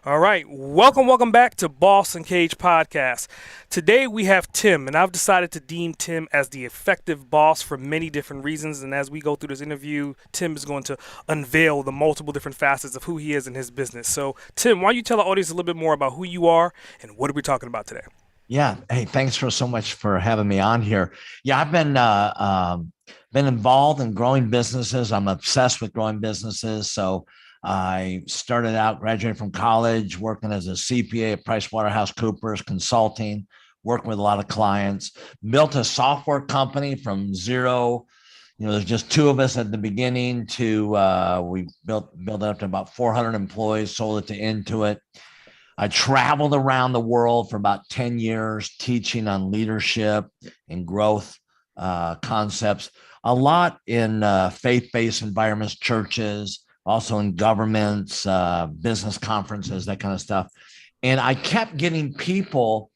All right, welcome back to Boss and Cage podcast. Today we have Tim, and I've decided to deem Tim as the effective boss for many different reasons. And as we go through this interview, Tim is going to unveil the multiple different facets of who he is in his business. So, Tim, why don't you tell the audience a little bit more about who you are and what are we talking about today? Yeah. Hey, thanks for so much for having me on here. Yeah, I've been involved in growing businesses. I'm obsessed with growing businesses. So I started out graduating from college, working as a CPA at PriceWaterhouseCoopers, consulting, working with a lot of clients, built a software company from zero. There's just two of us at the beginning to we built it up to about 400 employees, sold it to Intuit. I traveled around the world for about 10 years teaching on leadership and growth concepts, a lot in faith-based environments, churches, also in governments, business conferences, that kind of stuff. And I kept getting people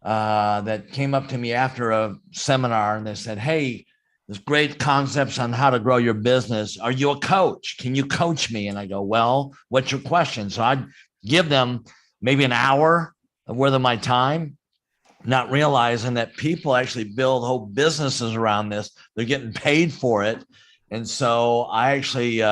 that came up to me after a seminar and they said, "Hey, there's great concepts on how to grow your business. Are you a coach? Can you coach me?" And I go, "Well, what's your question?" So I'd give them maybe an hour worth of my time, not realizing that people actually build whole businesses around this. They're getting paid for it. And so I actually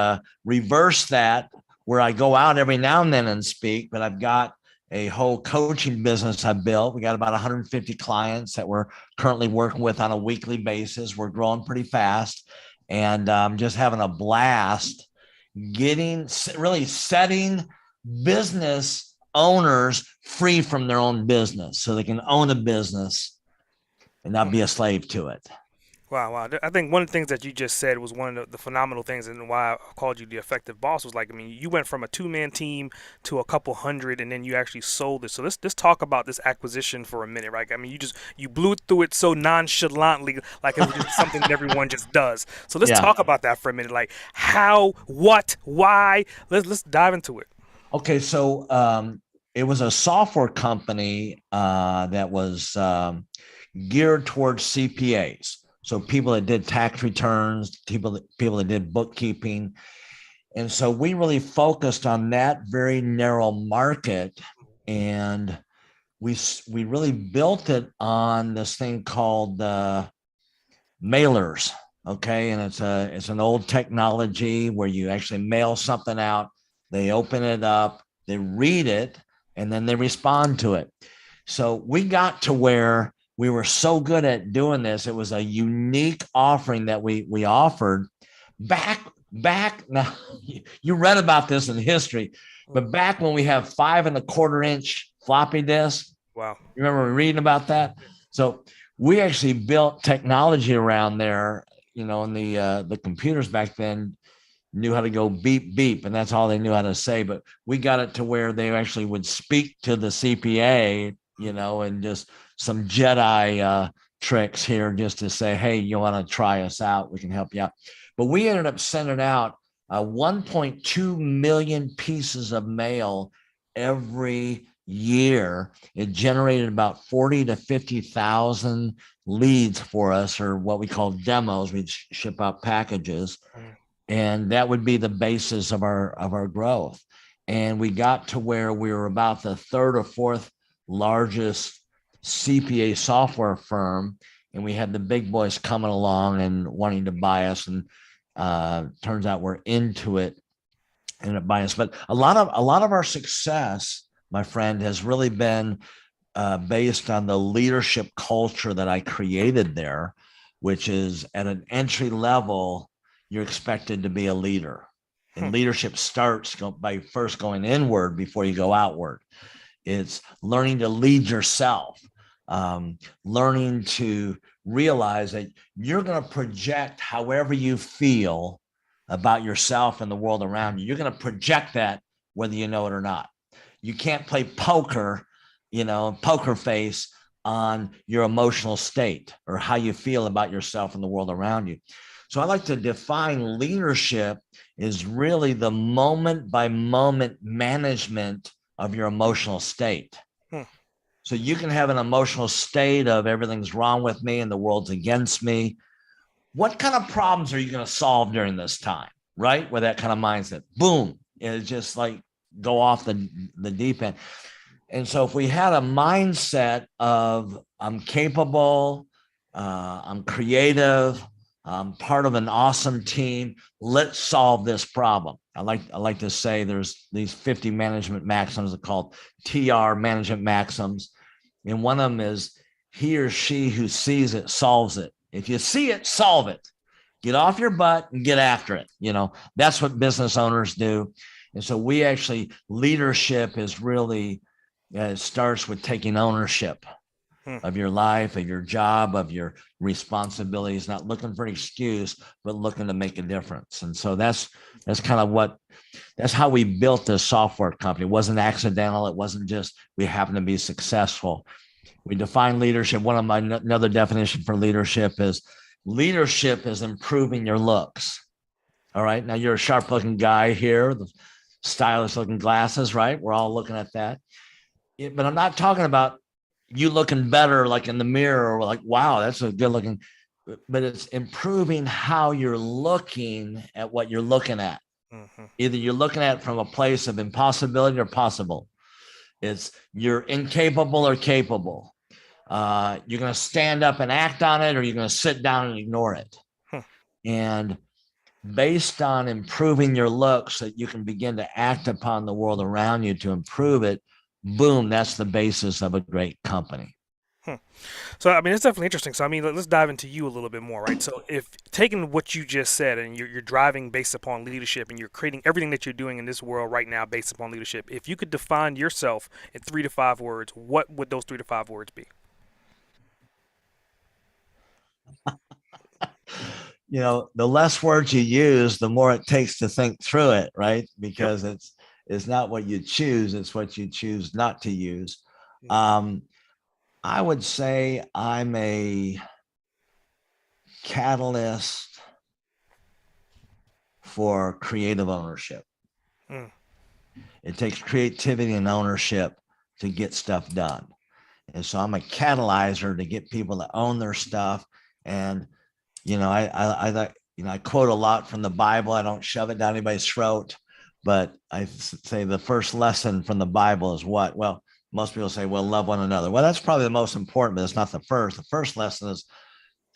reverse that, where I go out every now and then and speak, but I've got a whole coaching business I built. We got about 150 clients that we're currently working with on a weekly basis. We're growing pretty fast, and I'm just having a blast getting really setting business owners free from their own business so they can own a business and not be a slave to it. Wow. I think one of the things that you just said was one of the phenomenal things, and why I called you the effective boss was like, I mean, you went from a two-man team to a couple hundred, and then you actually sold it. So let's talk about this acquisition for a minute, right? I mean, you blew through it so nonchalantly, like it was just something that everyone just does. So let's Yeah. talk about that for a minute, like how, what, why. Let's dive into it. Okay. So it was a software company that was geared towards CPAs. So people that did tax returns, people that did bookkeeping. And so we really focused on that very narrow market. And we really built it on this thing called mailers. Okay. And it's an old technology where you actually mail something out, they open it up, they read it, and then they respond to it. So we got to where we were so good at doing this. It was a unique offering that we offered back now. You read about this in history, but back when we have 5.25-inch floppy disk, Wow. you remember reading about that? So we actually built technology around there. And the computers back then knew how to go beep beep, and that's all they knew how to say. But we got it to where they actually would speak to the CPA, and just some Jedi tricks here, just to say, "Hey, you want to try us out? We can help you out." But we ended up sending out 1.2 million pieces of mail every year. It generated about 40 to 50,000 leads for us, or what we call demos. We'd ship out packages, and that would be the basis of our growth. And we got to where we were about the third or fourth largest CPA software firm, and we had the big boys coming along and wanting to buy us. And turns out we're into it and it buy us. But a lot of our success, my friend, has really been based on the leadership culture that I created there, which is at an entry level, you're expected to be a leader. And leadership starts by first going inward before you go outward. It's learning to lead yourself, learning to realize that you're going to project however you feel about yourself and the world around you. You're going to project that whether you know it or not. You can't play poker face on your emotional state or how you feel about yourself and the world around you. So I like to define leadership is really the moment by moment management of your emotional state. Hmm. So you can have an emotional state of everything's wrong with me and the world's against me. What kind of problems are you going to solve during this time? Right? With that kind of mindset, boom. It's just like go off the deep end. And so if we had a mindset of I'm capable, I'm creative, I'm part of an awesome team, let's solve this problem. I like to say there's these 50 management maxims called TR management maxims. And one of them is he or she who sees it solves it. If you see it, solve it. Get off your butt and get after it. That's what business owners do. And so leadership is really, it starts with taking ownership of your life, of your job, of your responsibilities, not looking for an excuse, but looking to make a difference. And so that's kind of that's how we built this software company. It wasn't accidental. It wasn't just we happened to be successful. We define leadership. Another definition for leadership is improving your looks. All right. Now you're a sharp looking guy here, the stylish looking glasses, right? We're all looking at that. But I'm not talking about you looking better, like in the mirror, or like, wow, that's a good looking, but it's improving how you're looking at what you're looking at. Mm-hmm. Either you're looking at it from a place of impossibility or possible. It's you're incapable or capable. You're going to stand up and act on it, or you're going to sit down and ignore it. And based on improving your looks, that you can begin to act upon the world around you to improve it. Boom, that's the basis of a great company. So, I mean, it's definitely interesting. So, I mean, let's dive into you a little bit more, right? So, if taking what you just said and you're driving based upon leadership and you're creating everything that you're doing in this world right now based upon leadership, if you could define yourself in 3 to 5 words, what would those 3 to 5 words be? The less words you use, the more it takes to think through it, right? Because it's not what you choose, it's what you choose not to use. I would say I'm a catalyst for creative ownership. It takes creativity and ownership to get stuff done. And so I'm a catalyzer to get people to own their stuff. And I quote a lot from the Bible. I don't shove it down anybody's throat, but I say the first lesson from the Bible is what? Well, most people say, well, love one another. Well, that's probably the most important, but it's not the first. The first lesson is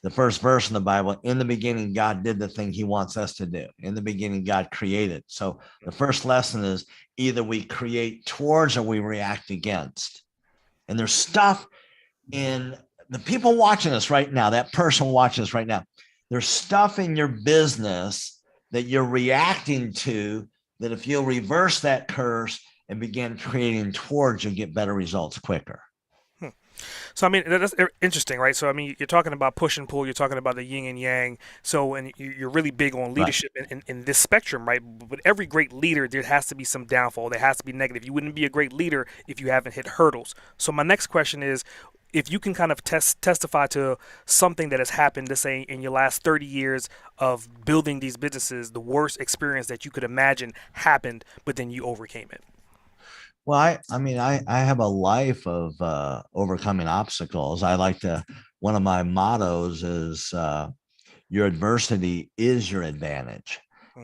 the first verse in the Bible. In the beginning, God did the thing he wants us to do. In the beginning, God created. So the first lesson is either we create towards or we react against. And there's stuff in the people watching us right now, that person watching us right now, there's stuff in your business that you're reacting to that if you'll reverse that curse and begin creating towards, you'll get better results quicker. So, I mean, that's interesting, right? So, I mean, you're talking about push and pull, you're talking about the yin and yang. So, and you're really big on leadership in this spectrum, right? But every great leader, there has to be some downfall. There has to be negative. You wouldn't be a great leader if you haven't hit hurdles. So my next question is, if you can kind of testify to something that has happened, let's say in your last 30 years of building these businesses, the worst experience that you could imagine happened, but then you overcame it. Well, I have a life of overcoming obstacles. One of my mottos is your adversity is your advantage.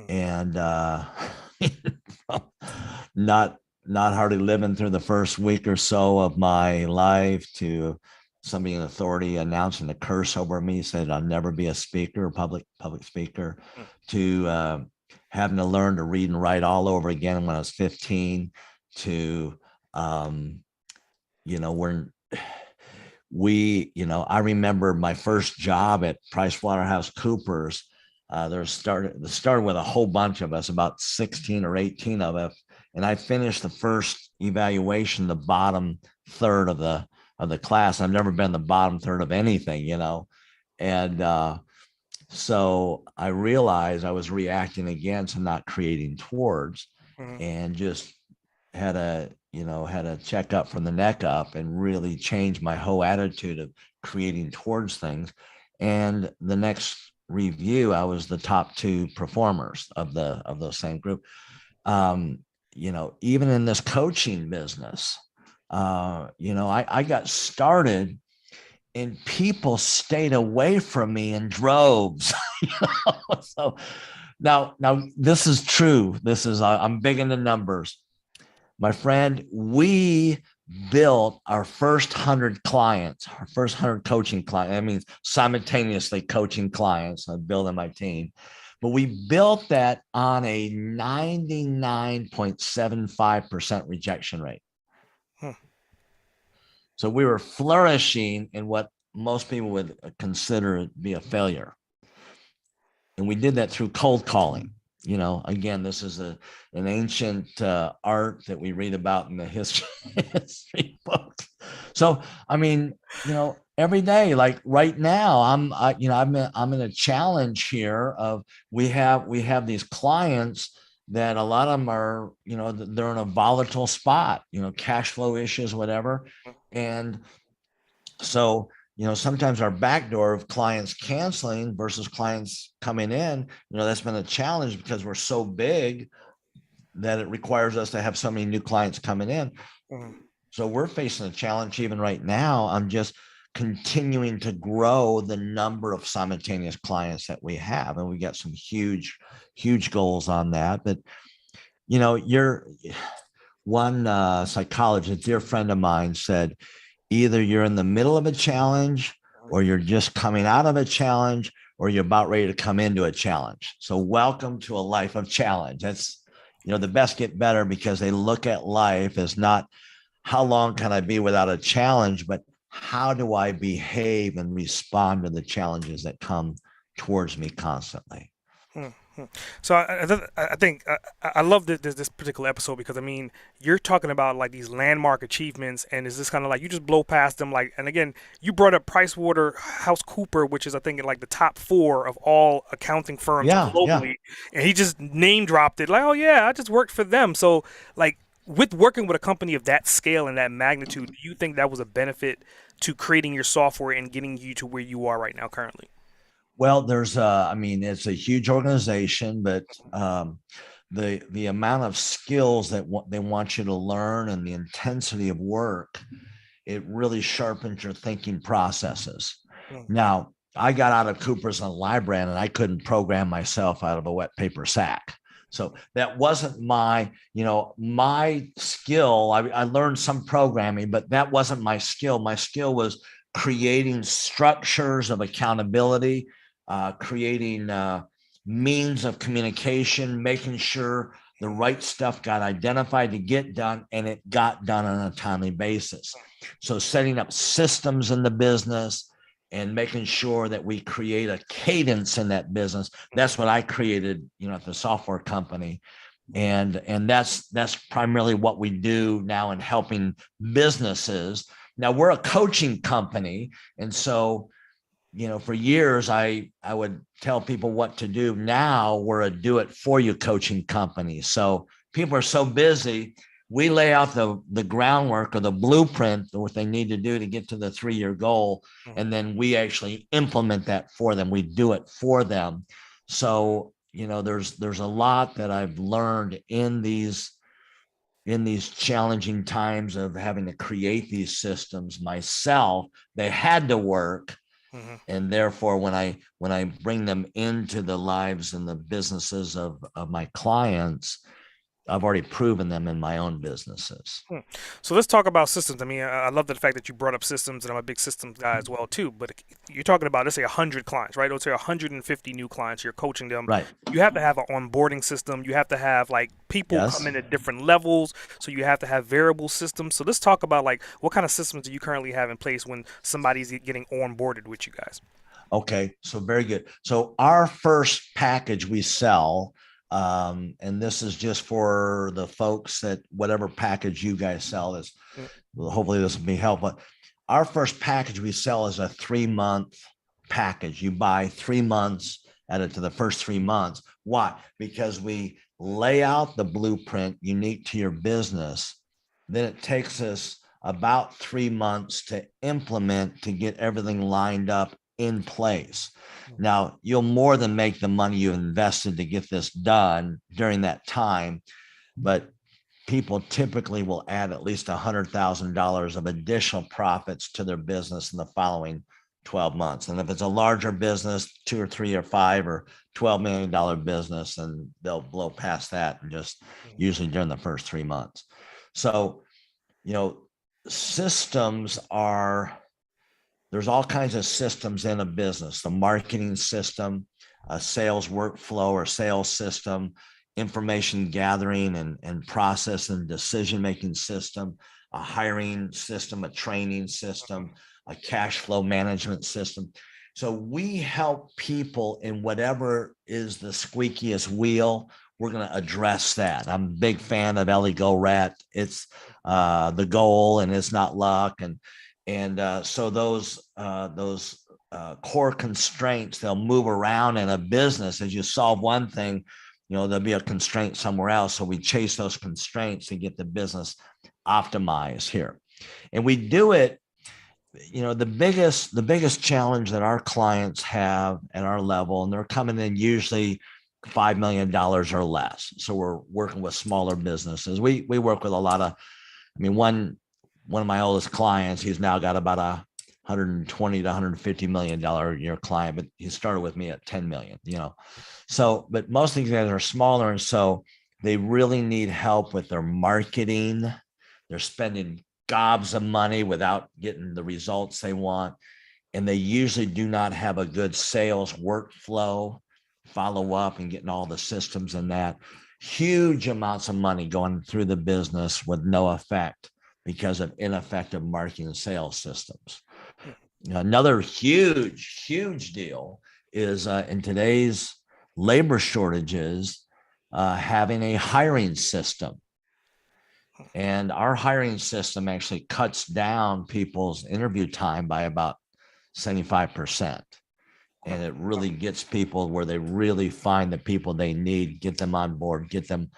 And not hardly living through the first week or so of my life to somebody in authority announcing a curse over me, said I'll never be a speaker, public speaker, to having to learn to read and write all over again when I was 15, to I remember my first job at PriceWaterhouseCoopers. There started with a whole bunch of us, about 16 or 18 of us. And I finished the first evaluation, the bottom third of the class. I've never been the bottom third of anything, And so I realized I was reacting against and not creating towards, and just had a checkup from the neck up and really changed my whole attitude of creating towards things. And the next review, I was the top 2 performers of those same group. Even in this coaching business, I got started and people stayed away from me in droves. So now this is true. I'm big into numbers. My friend, we built our first 100 clients, our first 100 coaching clients. That means simultaneously coaching clients. I'm building my team. But we built that on a 99.75% rejection rate. So we were flourishing in what most people would consider be a failure. And we did that through cold calling. You know, again, this is an ancient art that we read about in the history books. So, I mean, you know, every day, like right now, I'm in a challenge here of we have these clients that a lot of them are, you know, they're in a volatile spot, you know, cash flow issues, whatever. And so, you know, sometimes our backdoor of clients canceling versus clients coming in, you know, that's been a challenge because we're so big that it requires us to have so many new clients coming in. Mm-hmm. So we're facing a challenge even right now. I'm just continuing to grow the number of simultaneous clients that we have. And we got some huge goals on that. But, you know, one psychologist, a dear friend of mine said, either you're in the middle of a challenge or you're just coming out of a challenge or you're about ready to come into a challenge. So welcome to a life of challenge. That's, you know, the best get better because they look at life as not how long can I be without a challenge, but how do I behave and respond to the challenges that come towards me constantly. So I think I love this particular episode because I mean you're talking about like these landmark achievements and is this kind of like you just blow past them like and again you brought up PriceWaterhouseCoopers which is I think like the top 4 of all accounting firms globally and he just name dropped it like oh yeah I just worked for them so like with working with a company of that scale and that magnitude do you think that was a benefit to creating your software and getting you to where you are right now currently? Well, I mean, it's a huge organization, but the amount of skills that they want you to learn and the intensity of work, it really sharpens your thinking processes. Now, I got out of Coopers on LiveBrand and I couldn't program myself out of a wet paper sack. So that wasn't my skill. I learned some programming, but that wasn't my skill. My skill was creating structures of accountability, creating means of communication, making sure the right stuff got identified to get done, and it got done on a timely basis. So setting up systems in the business and making sure that we create a cadence in that business. That's what I created, you know, at the software company. And that's primarily what we do now in helping businesses. Now we're a coaching company. And so, you know, for years, I would tell people what to do. Now we're a do it for you coaching company. So people are so busy. We lay out the groundwork or the blueprint or what they need to do to get to the 3-year goal. And then we actually implement that for them. We do it for them. So, you know, there's a lot that I've learned in these challenging times of having to create these systems myself. They had to work. And therefore, when I bring them into the lives and the businesses of my clients, I've already proven them in my own businesses. So let's talk about systems. I mean, I love the fact that you brought up systems, and I'm a big systems guy as well too. But you're talking about, let's say, 100 clients, right? Let's say 150 new clients. You're coaching them. Right. You have to have an onboarding system. You have to have like people come in at different levels. So you have to have variable systems. So let's talk about like what kind of systems do you currently have in place when somebody's getting onboarded with you guys? Okay, so very good. So our first package we sell. And this is just for the folks that whatever package you guys sell is, hopefully this will be helpful. Our first package we sell is a 3-month package. You buy 3 months added to the first 3 months. Why? Because we lay out the blueprint unique to your business. Then it takes us about 3 months to implement to get everything lined up in place. Now, you'll more than make the money you invested to get this done during that time, but people typically will add at least $100,000 of additional profits to their business in the following 12 months. And if it's a larger business, 2 or 3 or 5 or $12 million business, and they'll blow past that and just usually during the first 3 months. So, systems there's all kinds of systems in a business: the marketing system, a sales workflow or sales system, information gathering and process and decision-making system, a hiring system, a training system, a cash flow management system. So we help people in whatever is the squeakiest wheel. We're going to address that. I'm a big fan of Ellie Goldratt. It's the goal, and it's not luck. And so those core constraints, they'll move around in a business. As you solve one thing, there'll be a constraint somewhere else. So we chase those constraints to get the business optimized here. And we do it, the biggest challenge that our clients have at our level, and they're coming in usually $5 million or less. So we're working with smaller businesses. We work with a lot of, one of my oldest clients, he's now got about a $120 to $150 million a year client, but he started with me at 10 million, So, but most of these guys are smaller. And so they really need help with their marketing. They're spending gobs of money without getting the results they want. And they usually do not have a good sales workflow, follow up and getting all the systems in that. Huge amounts of money going through the business with no effect because of ineffective marketing and sales systems. Another huge deal is in today's labor shortages, having a hiring system. And our hiring system actually cuts down people's interview time by about 75%. And it really gets people where they really find the people they need, get them on board, get them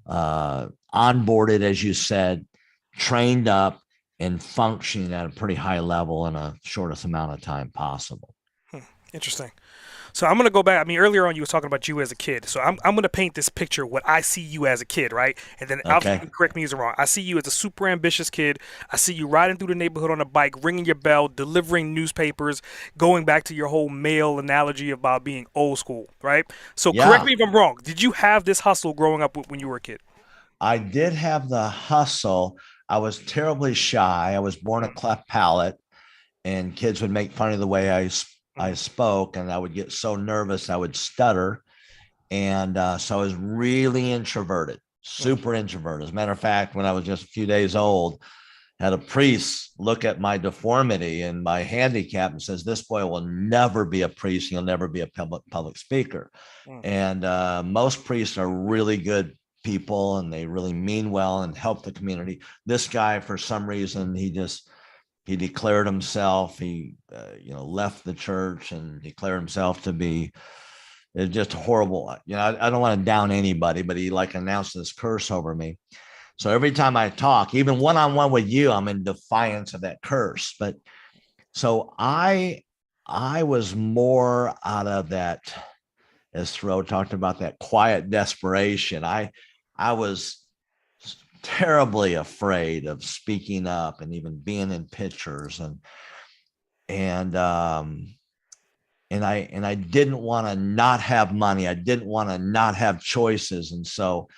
onboarded, as you said, trained up and functioning at a pretty high level in a shortest amount of time possible. Interesting. So I'm going to go back. Earlier on you were talking about you as a kid. So I'm going to paint this picture, what I see you as a kid, right? And then obviously correct me if I'm wrong. I see you as a super ambitious kid. I see you riding through the neighborhood on a bike, ringing your bell, delivering newspapers, going back to your whole mail analogy about being old school, right? So correct me if I'm wrong. Did you have this hustle growing up when you were a kid? I did have the hustle. I was terribly shy. I was born a cleft palate, and kids would make fun of the way I spoke, and I would get so nervous I would stutter. And so I was really introverted, super introverted. As a matter of fact, when I was just a few days old, I had a priest look at my deformity and my handicap and says, "This boy will never be a priest. He'll never be a public speaker." And most priests are really good people, and they really mean well and help the community. This guy, for some reason, he declared himself. He, left the church and declared himself to be just horrible. I don't want to down anybody, but he announced this curse over me. So every time I talk, even one-on-one with you, I'm in defiance of that curse. But so I was more out of that, as Thoreau talked about, that quiet desperation. I was terribly afraid of speaking up and even being in pictures, and I didn't want to not have money. I didn't want to not have choices. And so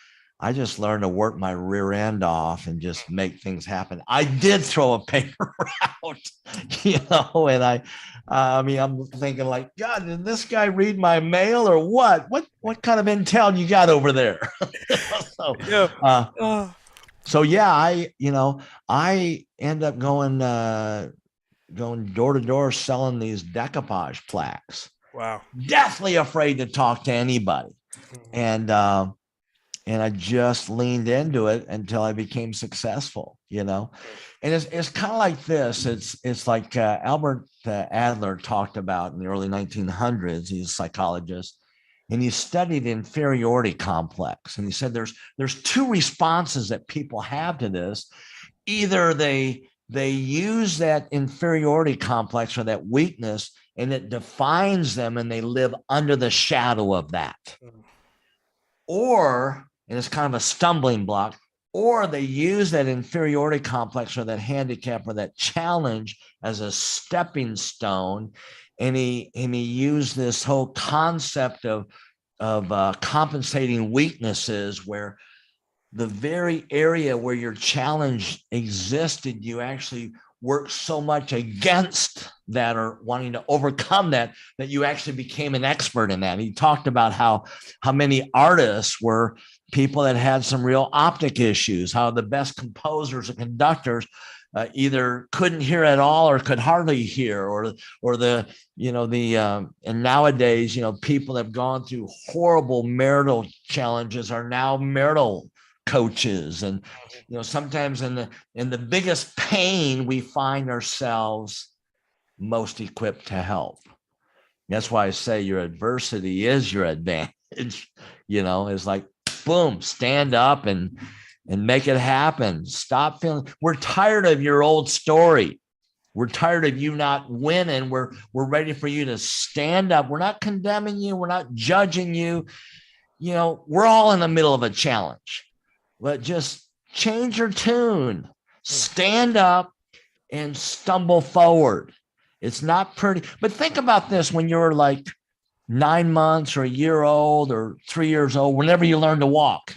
I just learned to work my rear end off and just make things happen. I did throw a paper out, and I'm thinking God, did this guy read my mail or what? What kind of intel you got over there? I end up going door to door selling these decoupage plaques. Wow. Deathly afraid to talk to anybody. And I just leaned into it until I became successful, And it's kind of like this. It's like Albert Adler talked about in the early 1900s. He's a psychologist, and he studied inferiority complex. And he said there's two responses that people have to this. Either they use that inferiority complex or that weakness, and it defines them, and they live under the shadow of that. Or, and it's kind of a stumbling block, or they use that inferiority complex or that handicap or that challenge as a stepping stone. And he used this whole concept of compensating weaknesses, where the very area where your challenge existed, you actually worked so much against that or wanting to overcome that, that you actually became an expert in that. He talked about how many artists were people that had some real optic issues, how the best composers and conductors either couldn't hear at all or could hardly hear, or the, and nowadays, people that have gone through horrible marital challenges are now marital coaches. And sometimes in the biggest pain, we find ourselves most equipped to help. That's why I say your adversity is your advantage. It's like, boom, stand up and make it happen. Stop feeling, we're tired of your old story. We're tired of you not winning. We're ready for you to stand up. We're not condemning you. We're not judging you. We're all in the middle of a challenge, but just change your tune, stand up and stumble forward. It's not pretty, but think about this when you're like 9 months or a year old or 3 years old, whenever you learn to walk,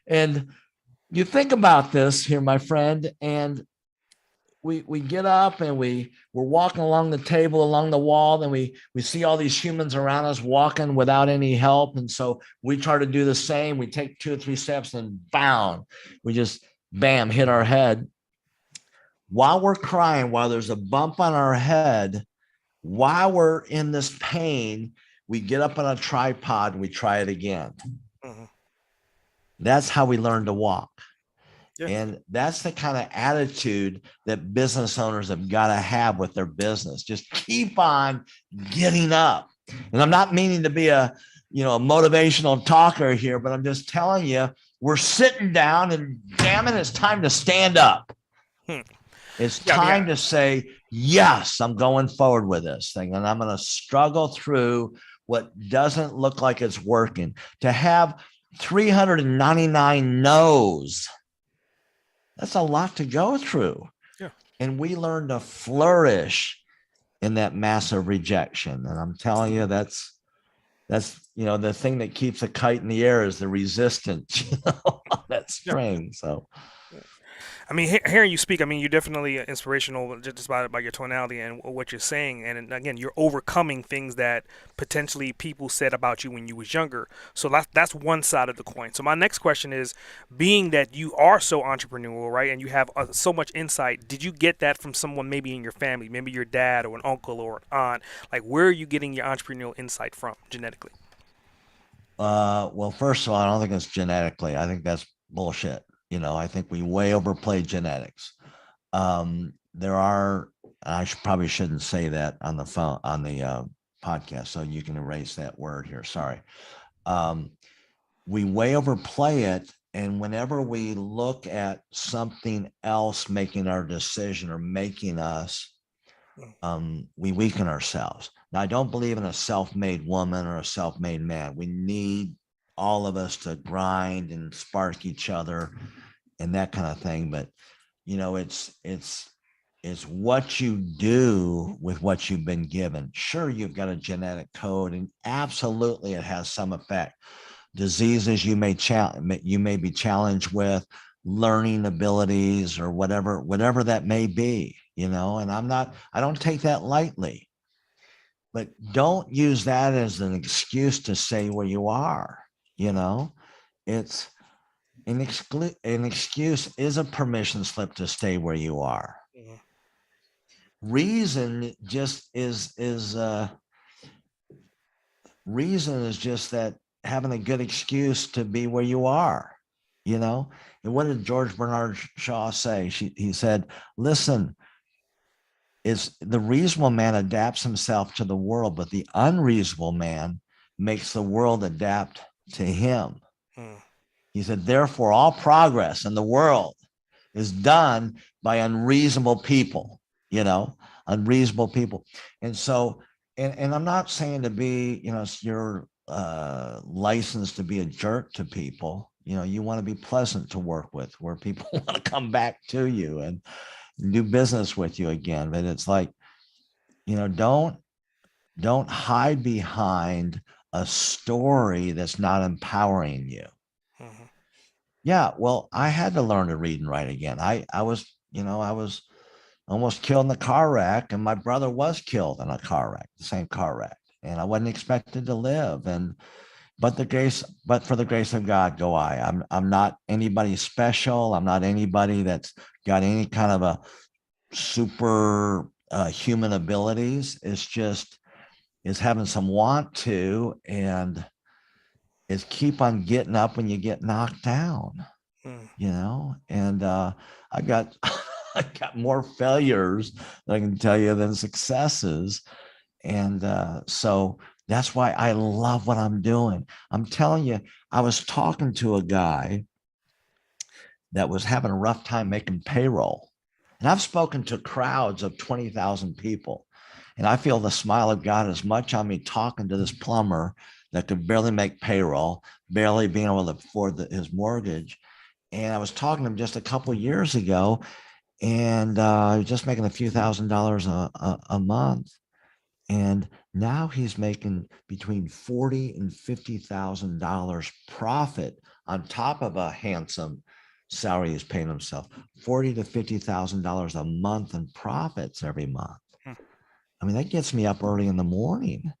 and you think about this here, my friend, and we get up and we're walking along the table, along the wall, and we see all these humans around us walking without any help. And so we try to do the same. We take 2 or 3 steps and bam, we just bam, hit our head. While we're crying, while there's a bump on our head, while we're in this pain, we get up on a tripod and we try it again. Mm-hmm. That's how we learn to walk. Yeah. And that's the kind of attitude that business owners have got to have with their business. Just keep on getting up. And I'm not meaning to be a motivational talker here, but I'm just telling you, we're sitting down and damn it, it's time to stand up. It's time to say, yes, I'm going forward with this thing. And I'm going to struggle through what doesn't look like it's working. To have 399 no's, that's a lot to go through. Yeah. And we learn to flourish in that massive rejection. And I'm telling you, that's the thing that keeps a kite in the air is the resistance, that string. Yeah. So I mean, hearing you speak, I mean, you're definitely inspirational just by your tonality and what you're saying. And again, you're overcoming things that potentially people said about you when you was younger. So that's one side of the coin. So my next question is, being that you are so entrepreneurial, right, and you have so much insight, did you get that from someone maybe in your family, maybe your dad or an uncle or an aunt? Like, where are you getting your entrepreneurial insight from genetically? Well, first of all, I don't think it's genetically. I think that's bullshit. I think we way overplay genetics. There are, I probably shouldn't say that on the phone, on the podcast, so you can erase that word here. Sorry. We way overplay it. And whenever we look at something else making our decision or making us, we weaken ourselves. Now, I don't believe in a self-made woman or a self-made man. We need all of us to grind and spark each other and that kind of thing. But, it's what you do with what you've been given. Sure, you've got a genetic code, and absolutely it has some effect. Diseases you may be challenged with, learning abilities or whatever that may be, and I don't take that lightly. But don't use that as an excuse to say where you are. It's an excuse is a permission slip to stay where you are. Mm-hmm. Reason just is that having a good excuse to be where you are. And what did George Bernard Shaw say? He said, listen, is the reasonable man adapts himself to the world, but the unreasonable man makes the world adapt to him. He said, therefore, all progress in the world is done by unreasonable people, unreasonable people. And so, and I'm not saying to be, you're licensed to be a jerk to people. You want to be pleasant to work with, where people want to come back to you and do business with you again. But it's like, don't hide behind a story that's not empowering you. Mm-hmm. Yeah, well, I had to learn to read and write again. I was, I was almost killed in a car wreck, and my brother was killed in a car wreck, the same car wreck, and I wasn't expected to live. And but for the grace of God, go I. I'm not anybody special. I'm not anybody that's got any kind of a super human abilities. It's just is having some want to, and is keep on getting up when you get knocked down. Mm. And I got I got more failures that I can tell you than successes. And so that's why I love what I'm doing. I'm telling you, I was talking to a guy that was having a rough time making payroll. And I've spoken to crowds of 20,000 people. And I feel the smile of God as much on me talking to this plumber that could barely make payroll, barely being able to afford his mortgage. And I was talking to him just a couple of years ago, and just making a few $1,000s a month. And now he's making between $40,000 and $50,000 profit on top of a handsome salary he's paying himself. $40,000 to $50,000 a month in profits every month. Hmm. I mean, that gets me up early in the morning.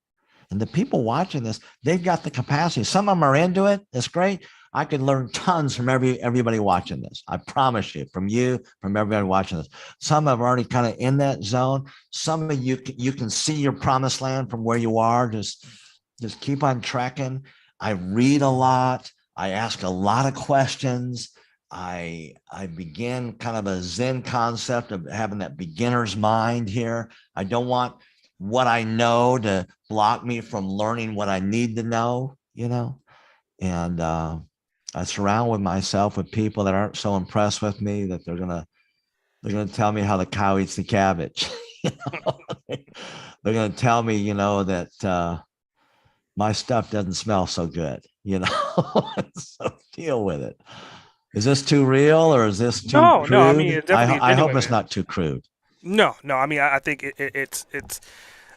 And the people watching this, they've got the capacity. Some of them are into it. It's great. I could learn tons from everybody watching this. I promise you, from everybody watching this. Some have already kind of in that zone. Some of you can see your promised land from where you are. Just keep on tracking. I read a lot. I ask a lot of questions. I begin kind of a Zen concept of having that beginner's mind here. I don't want what I know to block me from learning what I need to know, and I surround with myself with people that aren't so impressed with me that they're gonna tell me how the cow eats the cabbage. you know? They're gonna tell me, that my stuff doesn't smell so good, so deal with it. Is this too real or is this too No, no. I mean, crude? it's definitely I hope genuine. it's not too crude. No, no. I mean, I think it's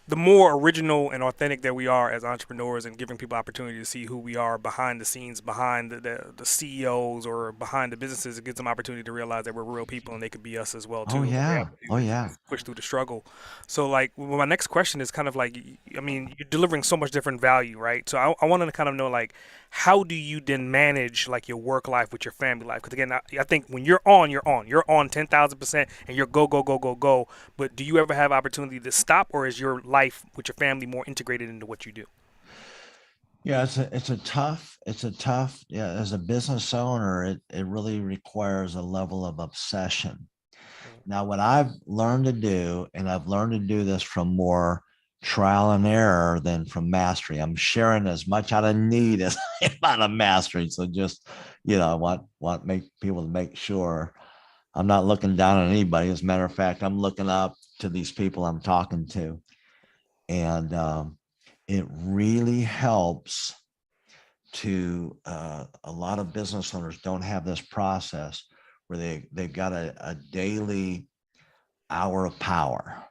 the more original and authentic that we are as entrepreneurs and giving people opportunity to see who we are behind the scenes, behind the CEOs or behind the businesses, it gives them opportunity to realize that we're real people and they could be us as well Oh too. And we're able yeah. Oh to yeah. push through the struggle. So like well, my next question is kind of like, I mean, you're delivering so much different value, right? So I wanted to kind of know like, how do you then manage like your work life with your family life? Because again, I think when you're on 10,000% and you're go, go, go, go, go. But do you ever have opportunity to stop, or is your life with your family more integrated into what you do? Yeah, it's a tough, yeah, as a business owner, it really requires a level of obsession. Now, what I've learned to do, and I've learned to do this from more trial and error than from mastery. I'm sharing as much out of need as I am out of mastery. So just, I want make people to make sure I'm not looking down on anybody. As a matter of fact, I'm looking up to these people I'm talking to. And it really helps to a lot of business owners don't have this process where they've got a daily hour of power,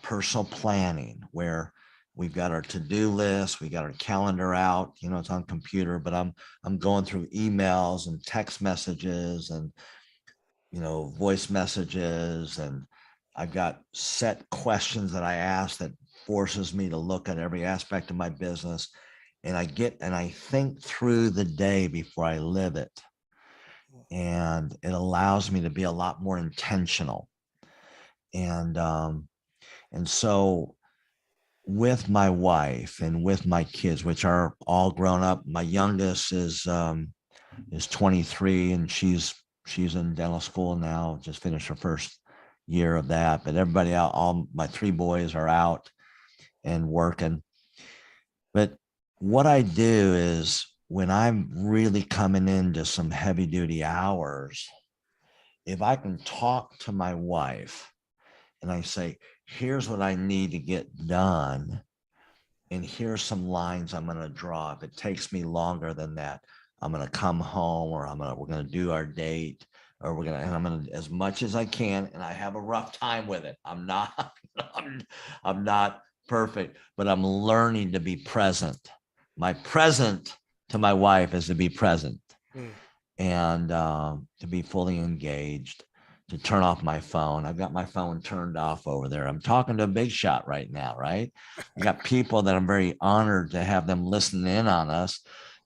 personal planning, where we've got our to-do list, we got our calendar out, it's on computer, but I'm going through emails and text messages and voice messages, and I've got set questions that I ask that forces me to look at every aspect of my business, and I think through the day before I live it, and it allows me to be a lot more intentional. And so with my wife and with my kids, which are all grown up, my youngest is 23, and she's in dental school now, just finished her first year of that. But everybody out, all my three boys are out and working. But what I do is when I'm really coming into some heavy duty hours, if I can talk to my wife and I say, here's what I need to get done, and here's some lines I'm going to draw. If it takes me longer than that, I'm going to come home, or we're going to do our date, or and I'm going to, as much as I can. And I have a rough time with it. I'm not, I'm not perfect, but I'm learning to be present. My present to my wife is to be present. Mm. and to be fully engaged, to turn off my phone. I've got my phone turned off over there. I'm talking to a big shot right now, right? I got people that I'm very honored to have them listen in on us,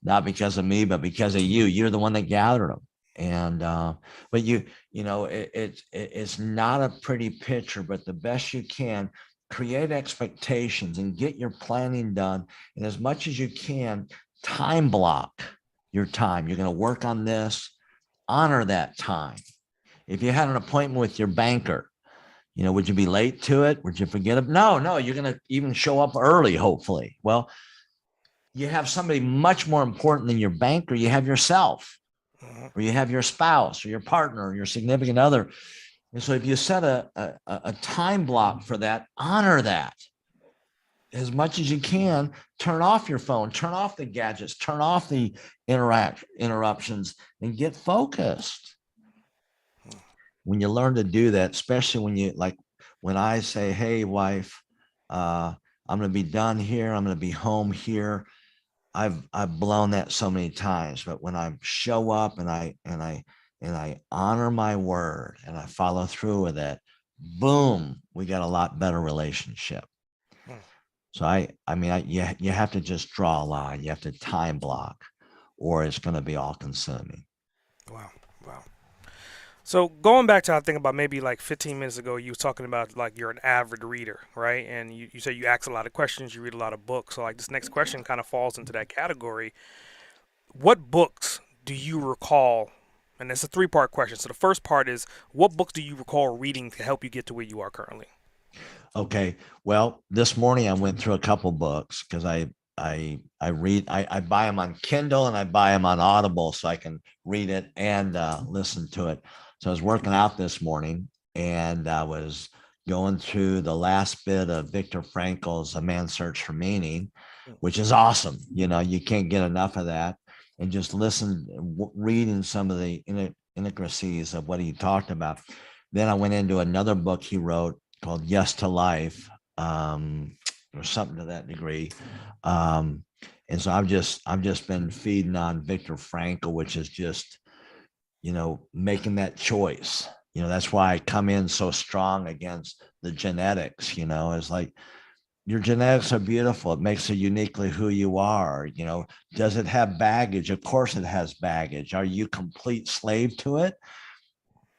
not because of me, but because of you. You're the one that gathered them. And but it's not a pretty picture, but the best you can, create expectations and get your planning done. And as much as you can, time block your time. You're going to work on this, honor that time. If you had an appointment with your banker, would you be late to it? Would you forget it? No, you're going to even show up early, hopefully. Well, you have somebody much more important than your banker. You have yourself, or you have your spouse or your partner or your significant other. And so if you set a time block for that, honor that as much as you can. Turn off your phone, turn off the gadgets, turn off the interruptions, and get focused. When you learn to do that, especially when I say, hey, wife, I'm going to be done here, I'm going to be home here. I've blown that so many times, but when I show up and I honor my word and I follow through with it, boom, we got a lot better relationship. So you have to just draw a line. You have to time block, or it's going to be all consuming. Wow. So going back to, I think about maybe like 15 minutes ago, you was talking about like you're an avid reader, right? And you say you ask a lot of questions, you read a lot of books. So like this next question kind of falls into that category. What books do you recall? And it's a three-part question. So the first part is, what books do you recall reading to help you get to where you are currently? Okay. Well, this morning I went through a couple books because I buy them on Kindle and I buy them on Audible so I can read it and listen to it. So I was working out this morning and I was going through the last bit of Viktor Frankl's A Man's Search for Meaning, which is awesome. You can't get enough of that. And just reading some of the intricacies of what he talked about. Then I went into another book he wrote called Yes to Life, or something to that degree. And so I've just been feeding on Viktor Frankl, which is just, making that choice. That's why I come in so strong against the genetics. It's like, your genetics are beautiful. It makes it uniquely who you are. Does it have baggage? Of course it has baggage. Are you complete slave to it?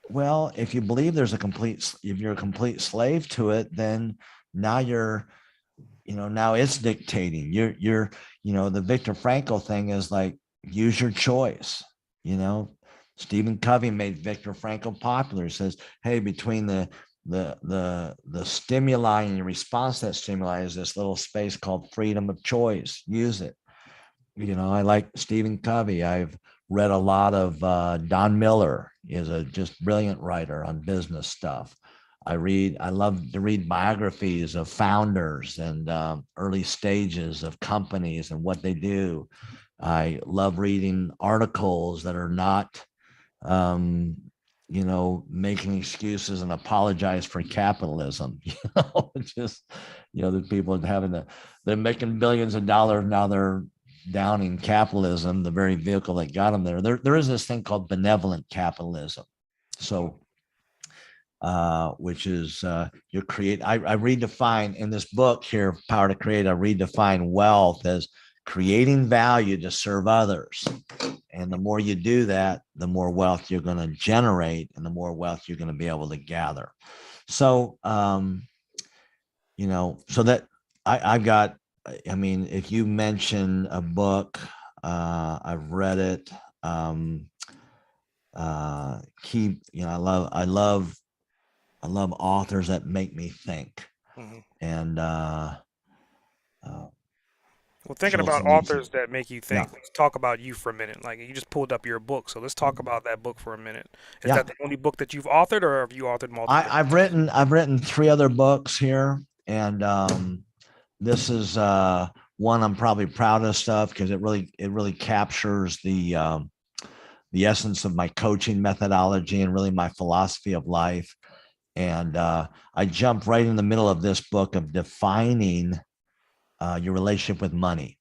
Well, if you believe if you're a complete slave to it, then now now it's dictating. The Viktor Frankl thing is like, use your choice. Stephen Covey made Viktor Frankl popular. He says, hey, between the stimuli and your response to that stimuli is this little space called freedom of choice. Use it. I like Stephen Covey. I've read a lot of Don Miller, is a just brilliant writer on business stuff. I love to read biographies of founders and early stages of companies and what they do. I love reading articles that are not making excuses and apologize for capitalism. Just, the people they're making billions of dollars. Now they're downing capitalism, the very vehicle that got them there. There is this thing called benevolent capitalism. So, which is I redefine in this book here, Power to Create, I redefine wealth as creating value to serve others. And the more you do that, the more wealth you're going to generate and the more wealth you're going to be able to gather. So, so that I've got, if you mention a book, I've read it. I love authors that make me think. Mm-hmm. And, Well, thinking about authors that make you think, let's talk about you for a minute. Like you just pulled up your book, so let's talk about that book for a minute. Is that the only book that you've authored, or have you authored multiple? I've written 3 other books here, and this is one I'm probably proudest of because it really captures the essence of my coaching methodology and really my philosophy of life. And I jumped right in the middle of this book of defining your relationship with money.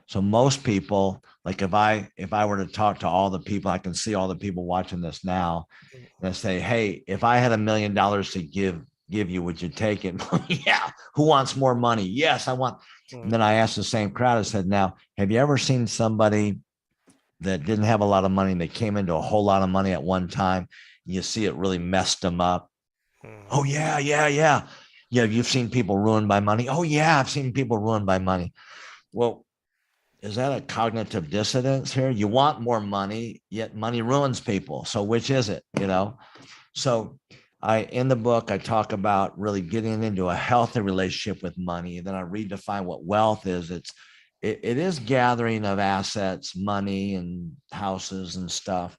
So most people, like if I were to talk to all the people, I can see all the people watching this now, and I say, hey, if I had $1 million to give you, would you take it? Yeah. Who wants more money? Yes, I want. And then I asked the same crowd, I said, now, have you ever seen somebody that didn't have a lot of money and they came into a whole lot of money at one time? You see it really messed them up. Oh, yeah, yeah, yeah. Yeah, you've seen people ruined by money. Oh, yeah, I've seen people ruined by money. Well, is that a cognitive dissonance here? You want more money, yet money ruins people. So which is it, you know? So in the book, I talk about really getting into a healthy relationship with money. And then I redefine what wealth is. It is gathering of assets, money and houses and stuff,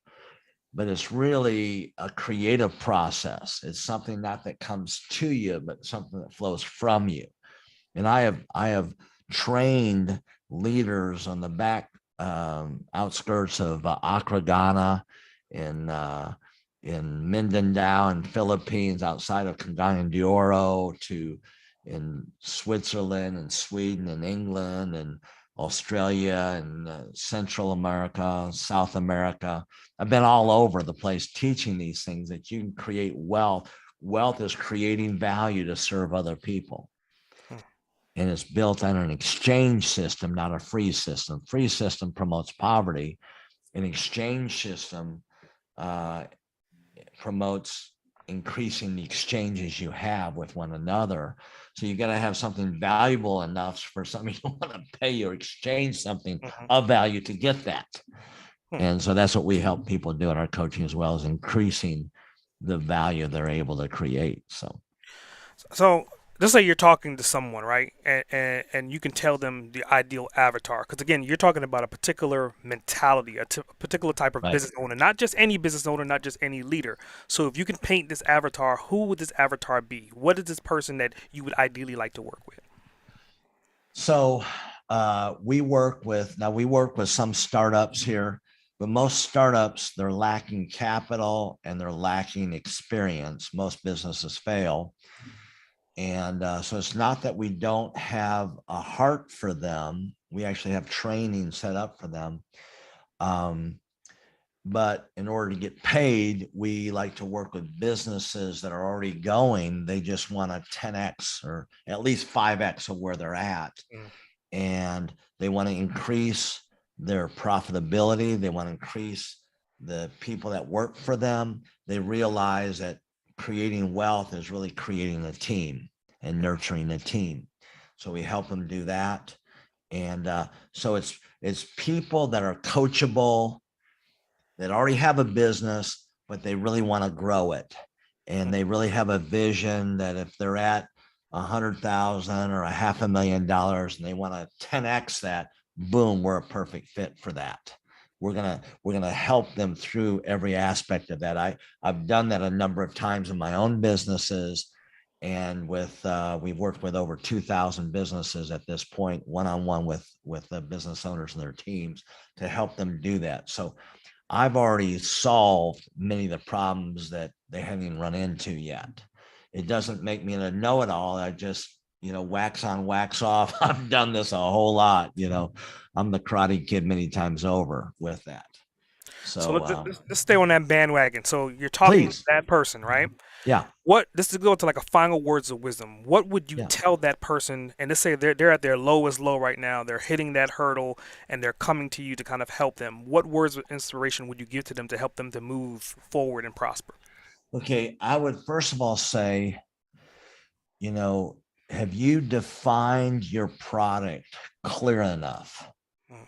but it's really a creative process. It's something not that comes to you, but something that flows from you. And I have trained leaders on the back outskirts of Accra, Ghana, in Mindanao in Philippines, outside of Cagayan de Oro, to in Switzerland and Sweden and England and Australia and Central America, South America. I've been all over the place teaching these things that you can create wealth. Wealth is creating value to serve other people. And it's built on an exchange system, not a free system. Free system promotes poverty. An exchange system promotes increasing the exchanges you have with one another. So you got to have something valuable enough for somebody to want to pay you or exchange something of value to get that. And so that's what we help people do in our coaching, as well as increasing the value they're able to create. So let's say you're talking to someone, right? And you can tell them the ideal avatar. Because again, you're talking about a particular mentality, particular type of Right. business owner, not just any business owner, not just any leader. So if you can paint this avatar, who would this avatar be? What is this person that you would ideally like to work with? So we work with some startups here, but most startups, they're lacking capital and they're lacking experience. Most businesses fail. And so it's not that we don't have a heart for them. We actually have training set up for them. But in order to get paid, we like to work with businesses that are already going. They just want a 10x or at least 5x of where they're at. And they want to increase their profitability. They want to increase the people that work for them. They realize that creating wealth is really creating a team and nurturing a team. So we help them do that. And so it's people that are coachable, that already have a business, but they really want to grow it. And they really have a vision that if they're at 100,000 or $500,000 and they want to 10x that, boom, we're a perfect fit for that. We're gonna help them through every aspect of that. I've done that a number of times in my own businesses, and we've worked with over 2,000 businesses at this point, one-on-one with the business owners and their teams to help them do that. So I've already solved many of the problems that they haven't even run into yet. It doesn't make me a know-it-all. I just, wax on, wax off. I've done this a whole lot. I'm the Karate Kid many times over with that. So So let's stay on that bandwagon. So you're talking to please, that person, right? yeah, What this is go to like a final words of wisdom. What would you yeah. tell that person? And let's say they're at their lowest low right now. They're hitting that hurdle, and they're coming to you to kind of help them. What words of inspiration would you give to them to help them to move forward and prosper? Okay, I would first of all say, have you defined your product clear enough? Mm.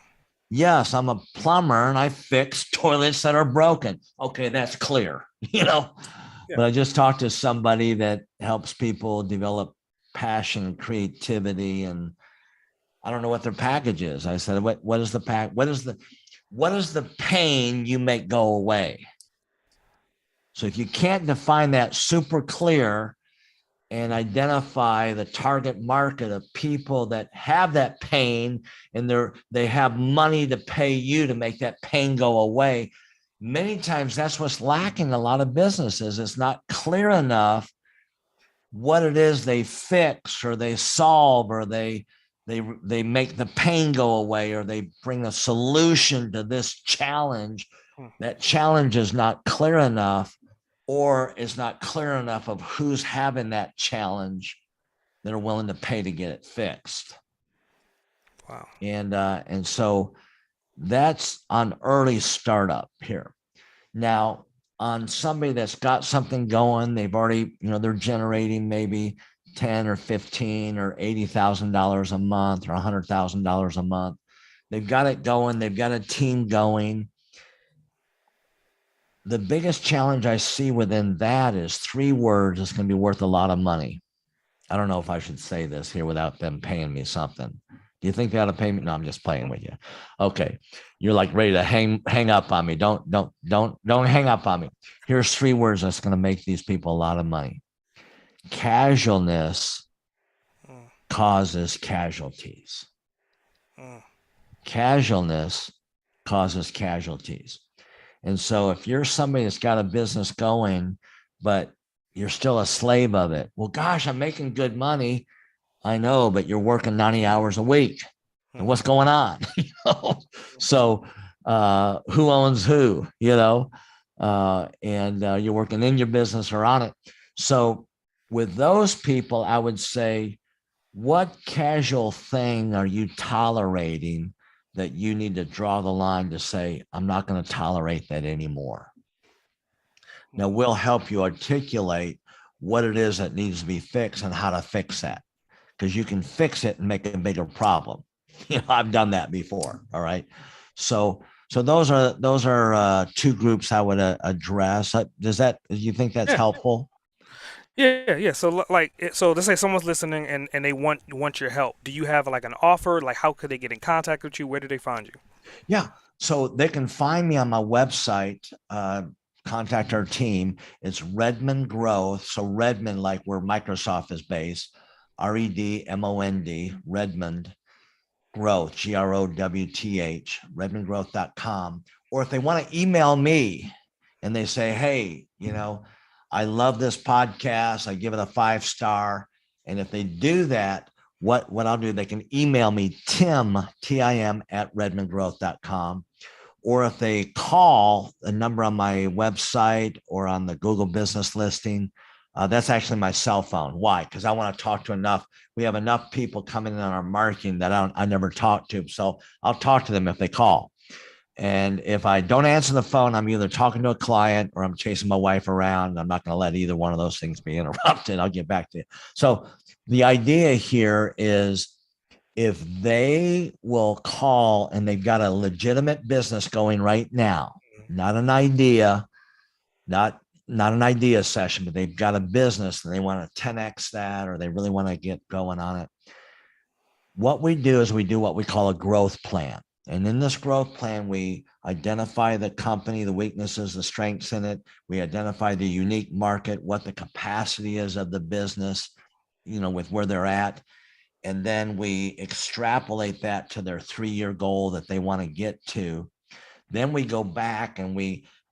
Yes, I'm a plumber and I fix toilets that are broken. Okay, that's clear, Yeah. But I just talked to somebody that helps people develop passion, creativity, and I don't know what their package is. I said, what is the pack? What is the pain you make go away? So if you can't define that super clear and identify the target market of people that have that pain and they have money to pay you to make that pain go away, many times that's what's lacking a lot of businesses. It's not clear enough what it is they fix or they solve or they they make the pain go away, or they bring a solution to this challenge. That challenge is not clear enough, or is not clear enough of who's having that challenge that are willing to pay to get it fixed. Wow. And so that's on early startup here. Now, on somebody that's got something going, they've already, they're generating maybe 10 or 15 or $80,000 a month or $100,000 a month. They've got it going. They've got a team going. The biggest challenge I see within that is 3 words. It's going to be worth a lot of money. I don't know if I should say this here without them paying me something. Do you think they ought to pay me? No, I'm just playing with you. Okay. You're like ready to hang up on me. Don't hang up on me. Here's 3 words that's going to make these people a lot of money. Casualness causes casualties. Casualness causes casualties. And so if you're somebody that's got a business going, but you're still a slave of it, well, gosh, I'm making good money. I know, but you're working 90 hours a week. And what's going on? So who owns who, and you're working in your business or on it. So with those people, I would say, what casual thing are you tolerating that you need to draw the line to say, I'm not going to tolerate that anymore? Now, we'll help you articulate what it is that needs to be fixed and how to fix that, because you can fix it and make a bigger problem. I've done that before. All right. So those are 2 groups I would address. Do you think that's helpful? Yeah. So so let's say someone's listening and they want your help. Do you have like an offer? Like, how could they get in contact with you? Where do they find you? Yeah. So they can find me on my website, contact our team. It's Redmond Growth. So Redmond, like where Microsoft is based, REDMOND, Redmond Growth, GROWTH, redmondgrowth.com. Or if they want to email me and they say, hey, I love this podcast, I give it a 5-star. And if they do that, what I'll do, they can email me, Tim, TIM at redmondgrowth.com. Or if they call the number on my website or on the Google business listing, that's actually my cell phone. Why? Because I want to talk to we have enough people coming in on our marketing that I never talk to. So I'll talk to them if they call. And if I don't answer the phone, I'm either talking to a client or I'm chasing my wife around. I'm not going to let either one of those things be interrupted. I'll get back to you. So the idea here is, if they will call and they've got a legitimate business going right now, not an idea, not an idea session, but they've got a business and they want to 10x that, or they really want to get going on it. What we do is we do what we call a growth plan. And in this growth plan, we identify the company, the weaknesses, the strengths in it. We identify the unique market, what the capacity is of the business, with where they're at. And then we extrapolate that to their 3-year goal that they want to get to. Then we go back and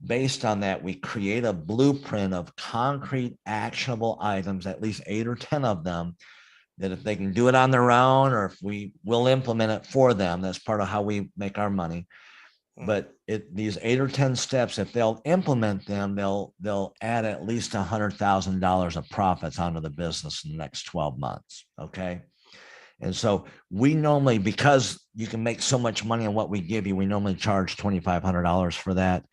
based on that, we create a blueprint of concrete, actionable items, at least 8 or 10 of them, that if they can do it on their own, or if we will implement it for them, that's part of how we make our money. But these 8 or 10 steps, if they'll implement them, they'll add at least $100,000 of profits onto the business in the next 12 months. Okay. And so we normally, because you can make so much money on what we give you, we normally charge $2,500 for that.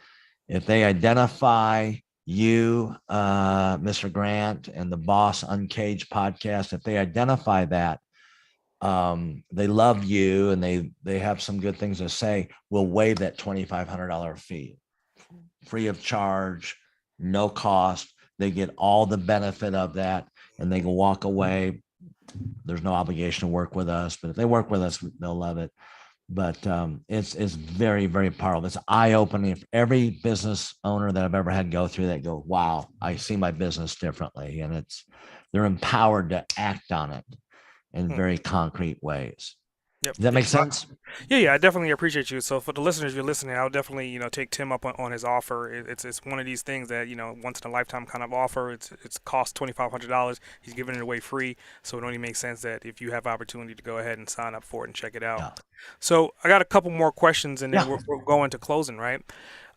If they identify you, Mr. Grant, and the Boss Uncaged podcast, if they identify that, they love you and they have some good things to say, we'll waive that $2,500 fee, free of charge, no cost. They get all the benefit of that, and they can walk away. There's no obligation to work with us, but if they work with us, they'll love it. But it's very, very powerful. It's eye-opening. If every business owner that I've ever had go through that go, wow, I see my business differently. And they're empowered to act on it in very concrete ways. Yep. Does that Yep. make sense? Yeah. I definitely appreciate you. So for the listeners, you're listening, I'll definitely, take Tim up on his offer. It's one of these things that, once in a lifetime kind of offer. It's cost $2,500. He's giving it away free. So it only makes sense that if you have opportunity to go ahead and sign up for it and check it out. Yeah. So I got a couple more questions, and then Yeah. we're going to closing, right?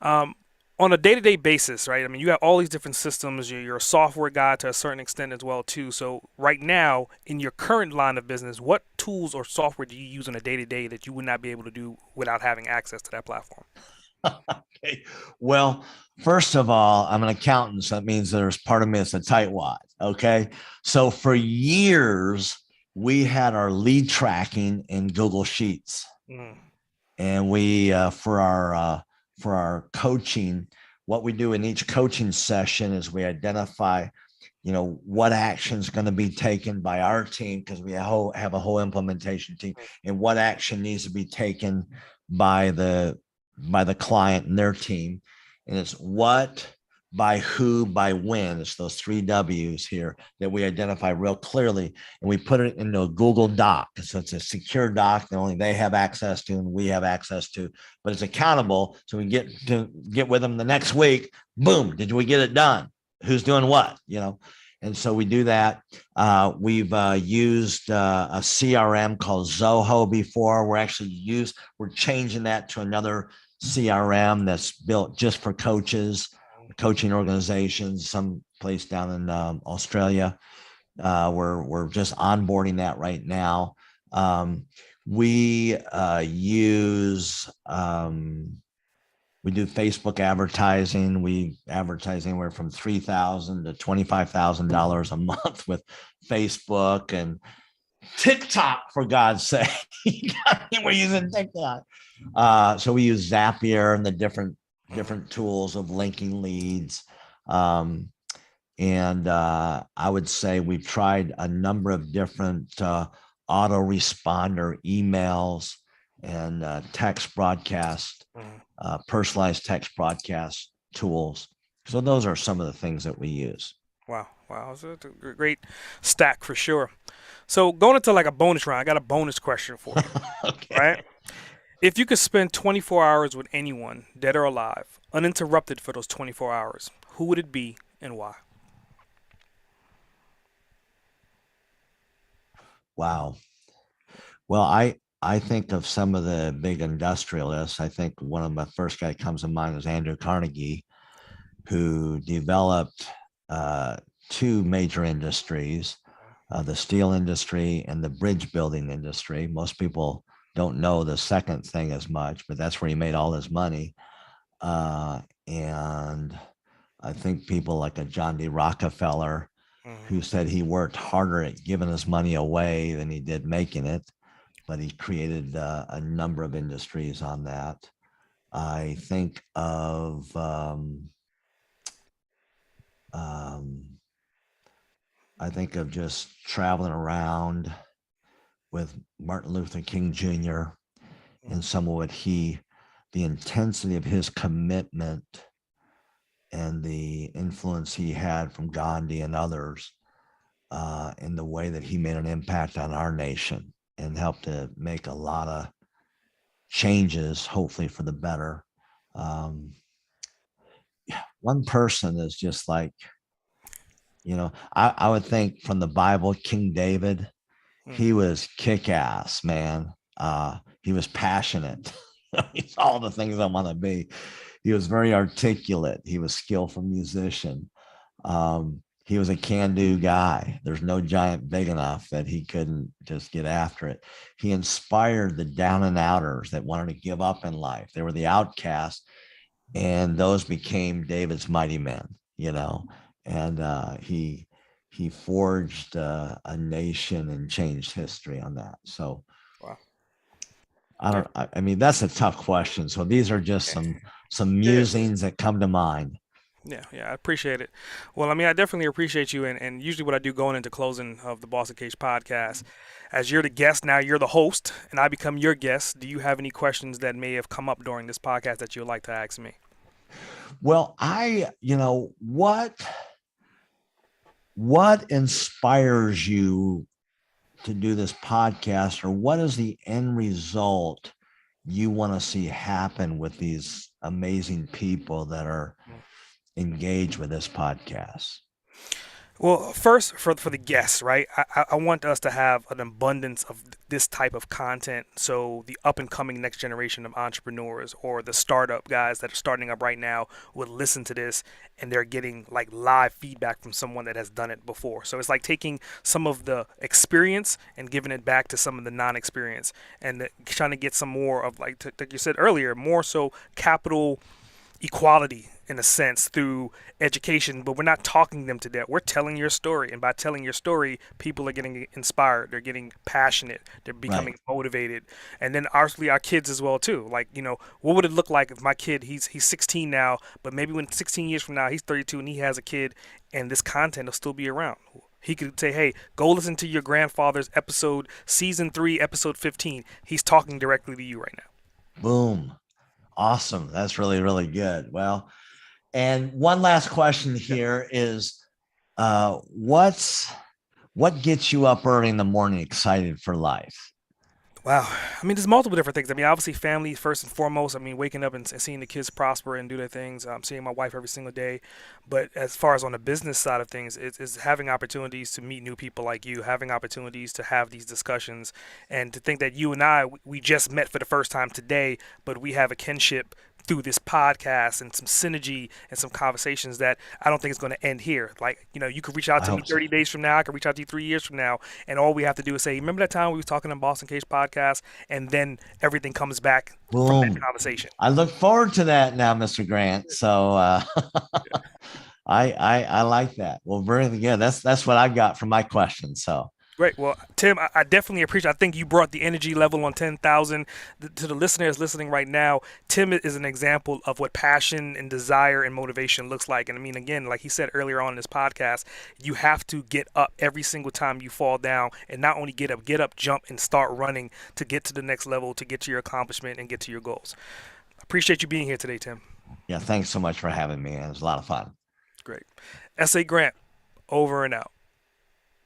Um, on a day-to-day basis, right? I mean, you have all these different systems. You're a software guy to a certain extent as well, too. So right now, in your current line of business, what tools or software do you use on a day-to-day that you would not be able to do without having access to that platform? Okay. Well, first of all, I'm an accountant, so that means there's part of me that's a tightwad. Okay. So for years, we had our lead tracking in Google Sheets, Mm, and we for our coaching, what we do in each coaching session is we identify, what action is going to be taken by our team, because we have a whole implementation team, and what action needs to be taken by the client and their team. And it's what, by who, by when. It's those three W's here that we identify real clearly, and we put it into a Google Doc. So it's a secure doc that only they have access to and we have access to, but it's accountable. So we get with them the next week. Boom, did we get it done? Who's doing what? And so we do that. We've used a CRM called Zoho before. We're changing that to another CRM that's built just for coaches, coaching organizations, some place down in Australia. We're just onboarding that right now. We use we do Facebook advertising. We advertise anywhere from $3,000 to $25,000 a month with Facebook and TikTok, for God's sake. We're using TikTok. So we use Zapier and the different tools of linking leads. And I would say we've tried a number of different autoresponder emails and text broadcast, mm. personalized text broadcast tools. So those are some of the things that we use. Wow. It's a great stack for sure. So going into like a bonus round, I got a bonus question for you, right? Okay. If you could spend 24 hours with anyone, dead or alive, uninterrupted for those 24 hours, who would it be and why? Wow. Well, I think of some of the big industrialists. I think one of my first guy comes to mind is Andrew Carnegie, who developed two major industries, the steel industry and the bridge building industry. Most people don't know the second thing as much, but that's where he made all his money. And I think people like a John D. Rockefeller, Mm, who said he worked harder at giving his money away than he did making it, but he created a number of industries on that. I think of um, I think of just traveling around with Martin Luther King Jr. and mm, some of the intensity of his commitment and the influence he had from Gandhi and others, in the way that he made an impact on our nation and helped to make a lot of changes, hopefully for the better. Um, One person is just like, I would think from the Bible, King David, mm. he was kick-ass, man. He was passionate. He's all the things I want to be. He was very articulate. He was skillful musician. He was a can-do guy. There's no giant big enough that he couldn't just get after it. He inspired the down and outers that wanted to give up in life. They were the outcasts, and those became David's mighty men. And he forged a nation and changed history on that. So Wow. I Yeah. don't. I mean, that's a tough question. So these are just Yeah. some Yeah. musings that come to mind. Yeah, I appreciate it. Well, I mean, I definitely appreciate you. And usually, what I do going into closing of the Boss Cage podcast, as you're the guest, now you're the host, and I become your guest. Do you have any questions that may have come up during this podcast that you would like to ask me? Well, what inspires you to do this podcast, or what is the end result you want to see happen with these amazing people that are engaged with this podcast? Well, first for the guests, right? I want us to have an abundance of this type of content, so the up and coming next generation of entrepreneurs or the startup guys that are starting up right now would listen to this, and they're getting like live feedback from someone that has done it before. So it's like taking some of the experience and giving it back to some of the non-experience, and trying to get some more of like you said earlier, more so capital equality in a sense through education, but we're not talking them to death. We're telling your story, and by telling your story, people are getting inspired, they're getting passionate, they're becoming Right. motivated. And then obviously our kids as well too. Like, what would it look like if my kid, he's 16 now, but maybe when 16 years from now he's 32 and he has a kid, and this content will still be around. He could say, hey, go listen to your grandfather's episode, season 3, episode 15. He's talking directly to you right now. Boom. Awesome. That's really, really good. Well, and one last question Yeah. here is what gets you up early in the morning excited for life? Wow. I mean, there's multiple different things. I mean, obviously, family first and foremost. I mean, waking up and seeing the kids prosper and do their things, seeing my wife every single day. But as far as on the business side of things, it's having opportunities to meet new people like you, having opportunities to have these discussions, and to think that you and I, we just met for the first time today, but we have a kinship through this podcast and some synergy and some conversations that I don't think is going to end here. Like, you could reach out I to me hope so. 30 days from now. I could reach out to you 3 years from now. And all we have to do is say, remember that time we was talking on Boston Case podcast? And then everything comes back from that Boom. conversation. I look forward to that now, Mr. Grant. So I like that. Well, very good. That's what I got from my question. So Great. Well, Tim, I definitely appreciate. I think you brought the energy level on 10,000 to the listeners listening right now. Tim is an example of what passion and desire and motivation looks like. And I mean, again, like he said earlier on in this podcast, you have to get up every single time you fall down, and not only get up, jump, and start running to get to the next level, to get to your accomplishment and get to your goals. Appreciate you being here today, Tim. yeah, thanks so much for having me. It was a lot of fun. Great. S.A. Grant, over and out.